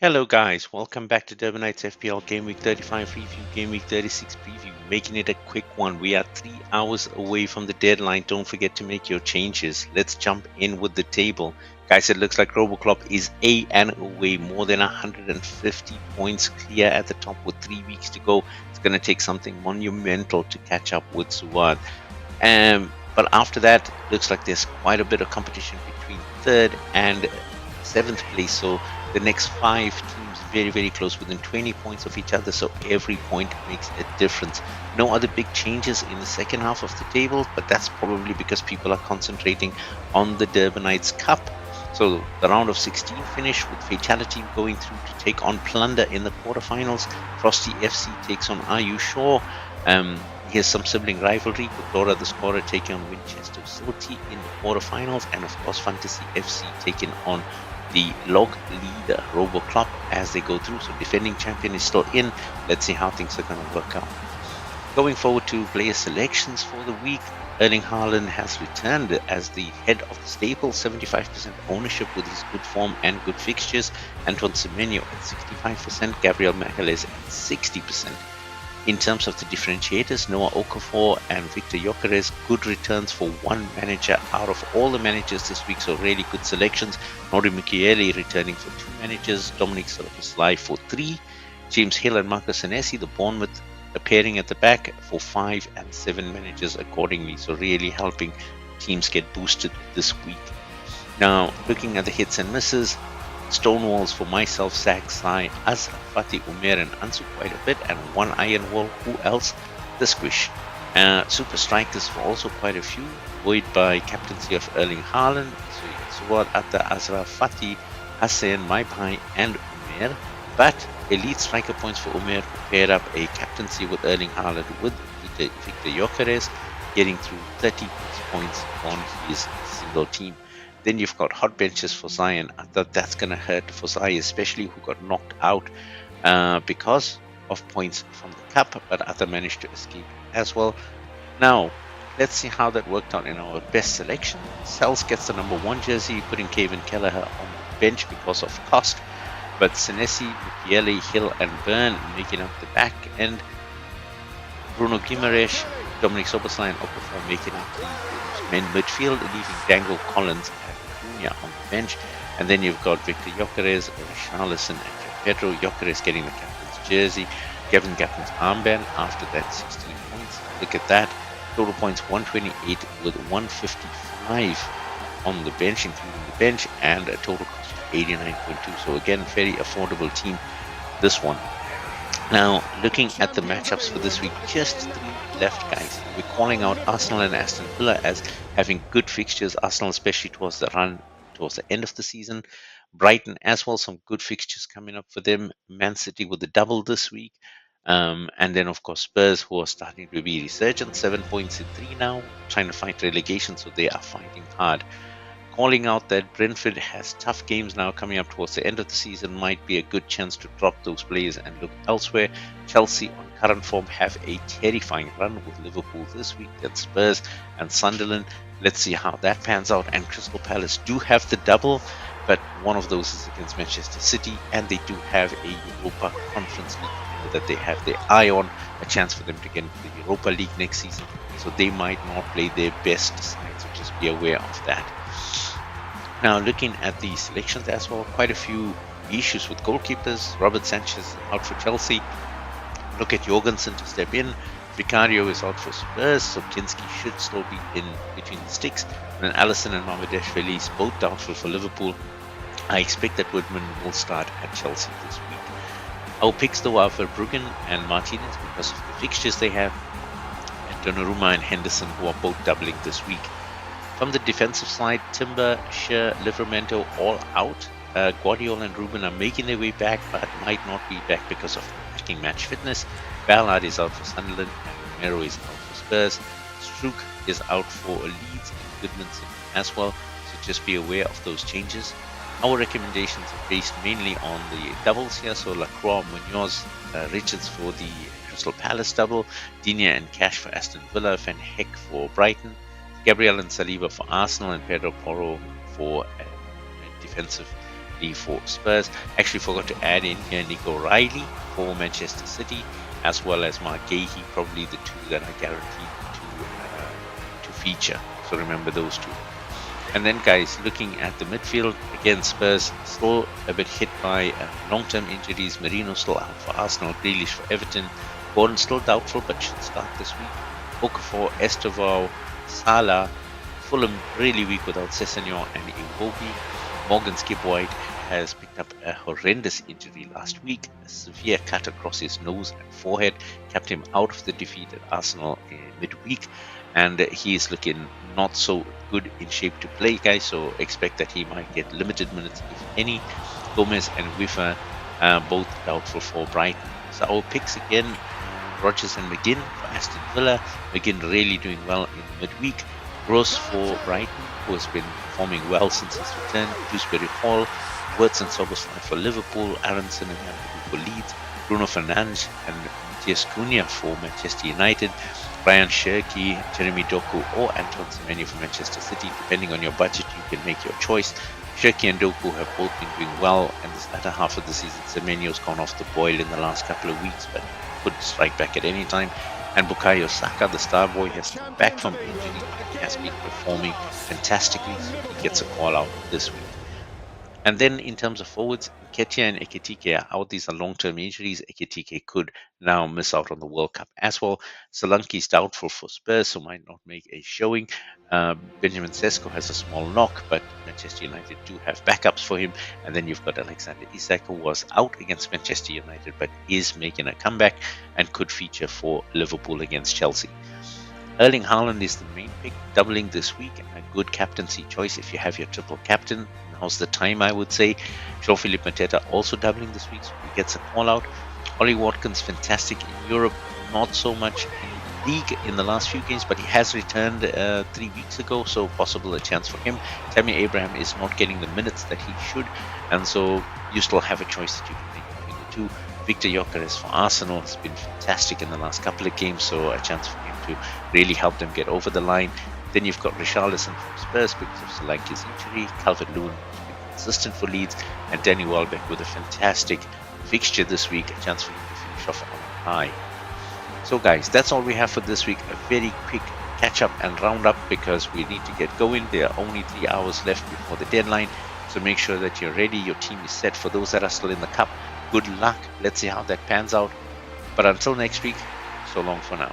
Hello guys, welcome back to Durbanites FPL Game Week 35 review, Game Week 36 preview, making it a quick one. We are 3 hours away from the deadline. Don't forget to make your changes. Let's jump in with the table. Guys, it looks like RoboClop is a and away, more than 150 points clear at the top with 3 weeks to go. It's going to take something monumental to catch up with Suad. But after that, looks like there's quite a bit of competition between 3rd and 7th place. So the next 5 teams very close, within 20 points of each other, so every point makes a difference. No other big changes in the second half of the table, but that's probably because people are concentrating on the Durbanites Cup. So the round of 16 finish with Fatality going through to take on Plunder in the quarterfinals. Frosty FC takes on Are You Sure? Here's some sibling rivalry with Dora the Scorer taking on Winchester City in the quarterfinals, and of course Fantasy FC taking on the log leader RoboClop as they go through. So defending champion is still in. Let's see how things are going to work out. Going forward to player selections for the week, Erling Haaland has returned as the head of the stable, 75% ownership with his good form and good fixtures. Anton Semenyo at 65%, Gabriel Magalhaes at 60%. In terms of the differentiators, Noah Okafor and Victor Gyökeres, good returns for one manager out of all the managers this week, so really good selections. Nori Michele returning for 2 managers, Dominic Szoboszlai for 3, James Hill and Marcus Senesi, the Bournemouth, appearing at the back for 5 and 7 managers accordingly, so really helping teams get boosted this week. Now, looking at the hits and misses, Stonewalls for myself, Zach, Sai, Azra, Fatih, Umer and Ansu quite a bit, and 1 Iron Wall. Who else? The Squish. Super Strikers for also quite a few, buoyed by captaincy of Erling Haaland, Suad, Atta, Azra, Fatih, Hassan, Maipai and Umer. But elite striker points for Umer, who paired up a captaincy with Erling Haaland with Victor Gyökeres, getting through 30 points on his single team. Then you've got hot benches for Zion. I thought that's going to hurt for Zion, especially who got knocked out because of points from the cup, but Arthur managed to escape as well. Now, let's see how that worked out in our best selection. Sells gets the number 1 jersey, putting Kevin Kelleher on the bench because of cost, but Senesi, Michele, Hill and Byrne making up the back end. Bruno Guimaraes, Dominic Szoboszlai and Okafor making up the men midfield, leaving Dangle, Collins and Cunha on the bench. And then you've got Victor Gyökeres, Richarlison and Pedro. Gyökeres getting the captain's jersey, Kevin captain's armband after that 16 points. Look at that. Total points 128 with 155 on the bench, including the bench, and a total cost of 89.2. So again, very affordable team, this one. Now, looking at the matchups for this week, just 3 left, guys. We're calling out Arsenal and Aston Villa as having good fixtures. Arsenal, especially towards the end of the season. Brighton as well, some good fixtures coming up for them. Man City with the double this week. And then, of course, Spurs, who are starting to be resurgent, 7 points in 3 now, trying to fight relegation, so they are fighting hard. Calling out that Brentford has tough games now coming up towards the end of the season, might be a good chance to drop those players and look elsewhere. Chelsea on current form have a terrifying run with Liverpool this week, then Spurs and Sunderland. Let's see how that pans out. And Crystal Palace do have the double, but one of those is against Manchester City, and they do have a Europa Conference League that they have their eye on, a chance for them to get into the Europa League next season, so they might not play their best side, so just be aware of that. Now, looking at the selections as well, quite a few issues with goalkeepers. Robert Sanchez out for Chelsea. Look at Jorgensen to step in. Vicario is out for Spurs, so Kinski should still be in between the sticks. And then Alisson and Mamardashvili is both doubtful for Liverpool. I expect that Woodman will start at Chelsea this week. Our picks though are Verbruggen and Martinez because of the fixtures they have, and Donnarumma and Henderson, who are both doubling this week. From the defensive side, Timber, Shear, Livramento all out. Guardiola and Ruben are making their way back, but might not be back because of lacking match fitness. Ballard is out for Sunderland, and Romero is out for Spurs. Struijk is out for Leeds, and Goodmanson as well, so just be aware of those changes. Our recommendations are based mainly on the doubles here, so Lacroix, Munoz, Richards for the Crystal Palace double, Digne and Cash for Aston Villa, Van Heck for Brighton, Gabriel and Saliba for Arsenal, and Pedro Porro for defensive respectively for Spurs. Actually forgot to add in here Nico Riley for Manchester City, as well as Mark Gahey, probably the two that are guaranteed to feature. So remember those two. And then guys, looking at the midfield, again Spurs still a bit hit by long-term injuries. Merino still out for Arsenal, Grealish for Everton, Gordon still doubtful but should start this week. Okafor, Estevao, Salah, Fulham really weak without Sessegnon and Iwobi. Morgan Skip White has picked up a horrendous injury last week. A severe cut across his nose and forehead kept him out of the defeat at Arsenal in midweek, and he is looking not so good in shape to play, guys, so expect that he might get limited minutes if any. Gomez and Wiffer both doubtful for Brighton. So our picks again, Rodgers and McGinn for Aston Villa. McGinn really doing well in midweek. Gross for Brighton, who has been performing well since his return. Dewsbury Hall, Wirtz and Soboslai for Liverpool. Aronson and Hamilton for Leeds. Bruno Fernandes and Matthias Cunha for Manchester United. Ryan Cherki, Jeremy Doku or Anton Semenyo for Manchester City. Depending on your budget, you can make your choice. Cherki and Doku have both been doing well, and this latter half of the season, Semenyo's gone off the boil in the last couple of weeks, but could strike back at any time. And Bukayo Saka, the star boy, has come back from injury. He has been performing fantastically, so he gets a call out this week. And then in terms of forwards, Nketiah and Ekitike are out. These are long-term injuries. Ekitike could now miss out on the World Cup as well. Solanke is doubtful for Spurs, so might not make a showing. Benjamin Sesko has a small knock, but Manchester United do have backups for him. And then you've got Alexander Isak, who was out against Manchester United, but is making a comeback and could feature for Liverpool against Chelsea. Erling Haaland is the main pick, doubling this week, and a good captaincy choice if you have your triple captain. Now's the time, I would say. Jean-Philippe Mateta also doubling this week, so he gets a call out. Ollie Watkins, fantastic in Europe, not so much in league in the last few games, but he has returned 3 weeks ago, so possible a chance for him. Tammy Abraham is not getting the minutes that he should, and so you still have a choice that you can make between the two. Victor Gyökeres for Arsenal has been fantastic in the last couple of games, so a chance for him to really help them get over the line. Then you've got Richarlison from Spurs because of Solanke's injury, Calvert-Lewin has been consistent for Leeds, and Danny Welbeck with a fantastic fixture this week, a chance for him to finish off on high. So guys, that's all we have for this week. A very quick catch up and round up because we need to get going. There are only 3 hours left before the deadline, so make sure that you're ready, your team is set. For those that are still in the cup, good luck. Let's see how that pans out. But until next week, so long for now.